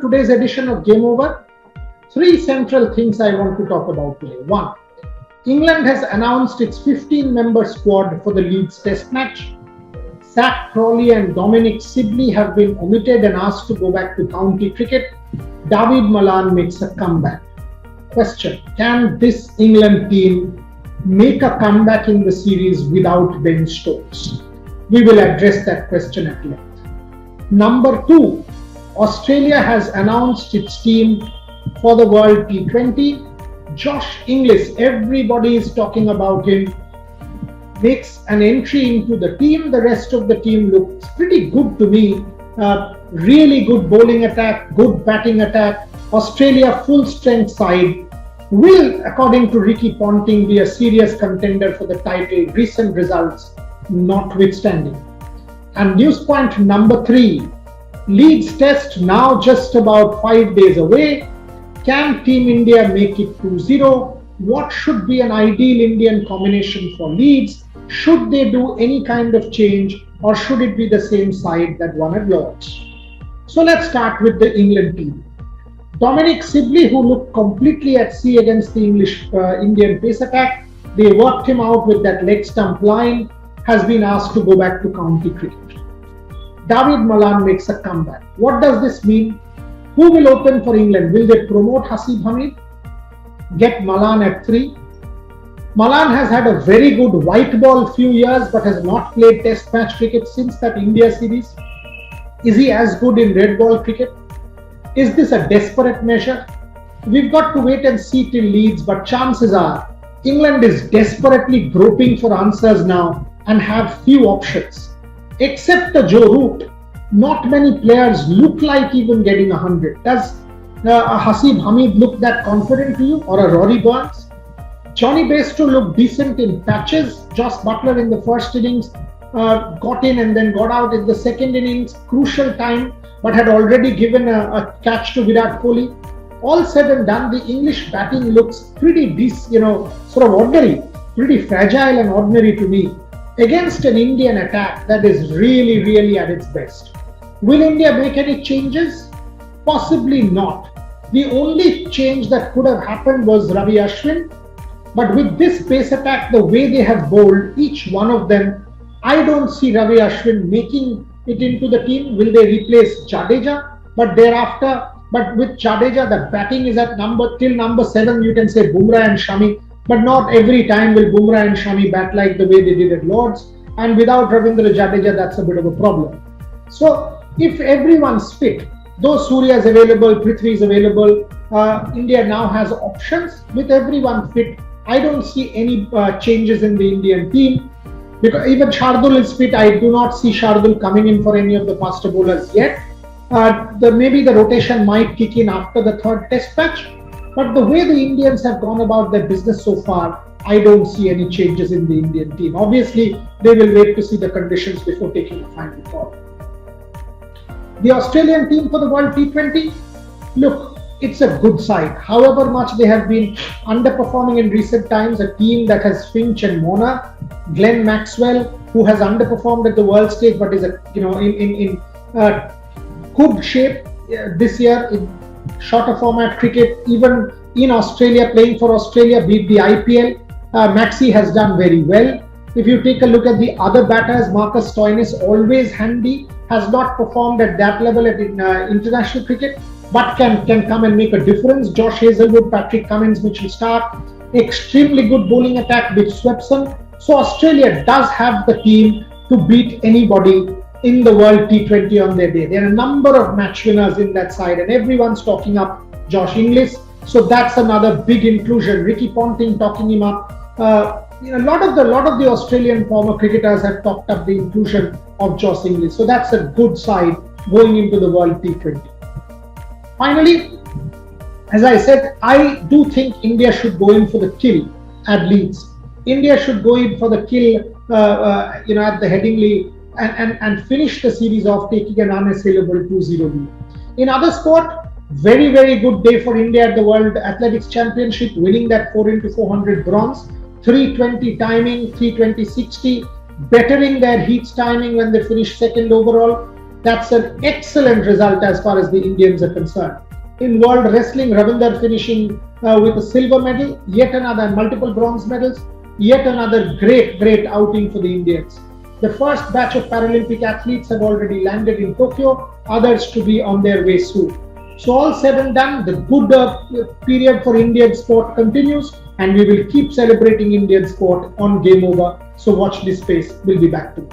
to today's edition of Game Over. Three central things I want to talk about today. One, England has announced its 15-member squad for the Leeds Test match. Zak Crawley and Dominic Sibley have been omitted and asked to go back to county cricket. David Malan makes a comeback. Question, can this England team make a comeback in the series without Ben Stokes? We will address that question at length. Number two, Australia has announced its team for the World T20. Josh Inglis, everybody is talking about him, makes an entry into the team. The rest of the team looks pretty good to me. Really good bowling attack, good batting attack. Australia full strength side will, according to Ricky Ponting, be a serious contender for the title, recent results notwithstanding. And news point number three, Leeds Test now just about 5 days away. Can Team India make it 2-0? What should be an ideal Indian combination for Leeds? Should they do any kind of change, or should it be the same side that won at Lord's? So let's start with the England team. Dominic Sibley, who looked completely at sea against the Indian pace attack, they worked him out with that leg stump line, has been asked to go back to county cricket. David Malan makes a comeback. What does this mean? Who will open for England? Will they promote Haseeb Hameed? Get Malan at 3? Malan has had a very good white ball few years but has not played test match cricket since that India series. Is he as good in red ball cricket? Is this a desperate measure? We've got to wait and see till Leeds, but chances are England is desperately groping for answers now and have few options. Except the Joe Root, not many players look like even getting 100. Does a Haseeb Hameed look that confident to you, or a Rory Burns? Johnny Bairstow looked decent in patches. Joss Butler in the first innings got in and then got out in the second innings, crucial time, but had already given a catch to Virat Kohli. All said and done, the English batting looks pretty sort of ordinary, pretty fragile and ordinary to me, against an Indian attack that is really, really at its best. Will India make any changes? Possibly not. The only change that could have happened was Ravi Ashwin. But with this pace attack, the way they have bowled, each one of them, I don't see Ravi Ashwin making it into the team. Will they replace Jadeja? But with Jadeja, the batting is at till number 7, you can say Bumrah and Shami. But not every time will Bumrah and Shami bat like the way they did at Lord's. And without Ravindra Jadeja, that's a bit of a problem. So if everyone's fit, though Surya is available, Prithvi is available, India now has options. With everyone fit, I don't see any changes in the Indian team. Because even Shardul is fit, I do not see Shardul coming in for any of the faster bowlers yet. Maybe the rotation might kick in after the third test match. But the way the Indians have gone about their business so far, I don't see any changes in the Indian team. Obviously, they will wait to see the conditions before taking a final call. The Australian team for the World T20, look, it's a good side. However much they have been underperforming in recent times, a team that has Finch and Mona, Glenn Maxwell, who has underperformed at the world stage but is in good shape this year in shorter format cricket, even in Australia, playing for Australia, beat the IPL. Maxi has done very well. If you take a look at the other batters, Marcus Stoinis, always handy, has not performed at that level at international cricket, but can come and make a difference. Josh Hazlewood, Patrick Cummins, Mitchell Starc, extremely good bowling attack with Swepson. So Australia does have the team to beat anybody in the World T20 on their day. There are a number of match winners in that side, and everyone's talking up Josh Inglis. So that's another big inclusion. Ricky Ponting talking him up. A lot of the Australian former cricketers have talked up the inclusion of Josh Inglis. So that's a good side going into the World T20. Finally, as I said, I do think India should go in for the kill at Leeds. India should go in for the kill, at the Headingley and finish the series off taking an unassailable 2-0 lead. In other sport, very, very good day for India at the World Athletics Championship, winning that 4x400 bronze, 320 timing, 320-60, bettering their heats timing when they finished second overall. That's an excellent result as far as the Indians are concerned. In World Wrestling, Ravinder finishing with a silver medal, yet another multiple bronze medals, yet another great outing for the Indians. The first batch of Paralympic athletes have already landed in Tokyo, others to be on their way soon. So all said and done, the good period for Indian sport continues, and we will keep celebrating Indian sport on Game Over. So watch this space. We'll be back to you.